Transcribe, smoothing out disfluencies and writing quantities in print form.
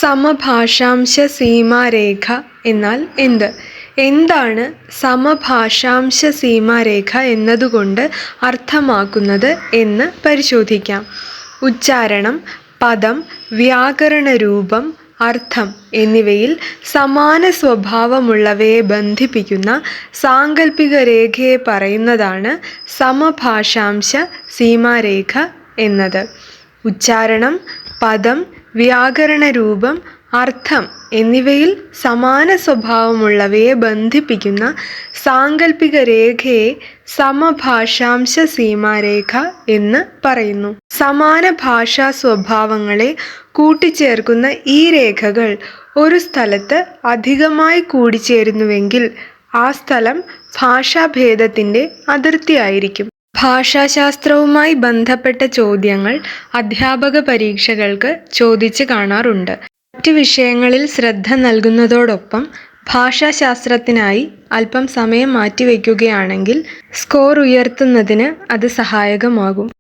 സമഭാഷാംശ സീമാരേഖ എന്നാൽ എന്ത്? എന്താണ് സമഭാഷാംശ സീമാരേഖ എന്നതുകൊണ്ട് അർത്ഥമാക്കുന്നത് എന്ന് പരിശോധിക്കാം. ഉച്ചാരണം, പദം, വ്യാകരണരൂപം, അർത്ഥം എന്നിവയിൽ സമാന സ്വഭാവമുള്ളവയെ ബന്ധിപ്പിക്കുന്ന സാങ്കല്പിക രേഖയെ പറയുന്നതാണ് സമഭാഷാംശ സീമാരേഖ എന്നത്. ഉച്ചാരണം, പദം, വ്യാകരണരൂപം, അർത്ഥം എന്നിവയിൽ സമാന സ്വഭാവമുള്ളവയെ ബന്ധിപ്പിക്കുന്ന സാങ്കല്പിക രേഖയെ സമഭാഷാംശ സീമാരേഖ എന്ന് പറയുന്നു. സമാന ഭാഷാ സ്വഭാവങ്ങളെ കൂട്ടിച്ചേർക്കുന്ന ഈ രേഖകൾ ഒരു സ്ഥലത്ത് അധികമായി കൂടിച്ചേരുന്നുവെങ്കിൽ ആ സ്ഥലം ഭാഷാഭേദത്തിന്റെ അതിർത്തിയായിരിക്കും. ഭാഷാശാസ്ത്രവുമായി ബന്ധപ്പെട്ട ചോദ്യങ്ങൾ അധ്യാപക പരീക്ഷകൾക്ക് ചോദിച്ച് കാണാറുണ്ട്. മറ്റ് വിഷയങ്ങളിൽ ശ്രദ്ധ നൽകുന്നതോടൊപ്പം ഭാഷാശാസ്ത്രത്തിനായി അല്പം സമയം മാറ്റിവെക്കുകയാണെങ്കിൽ സ്കോർ ഉയർത്തുന്നതിന് അത് സഹായകമാകും.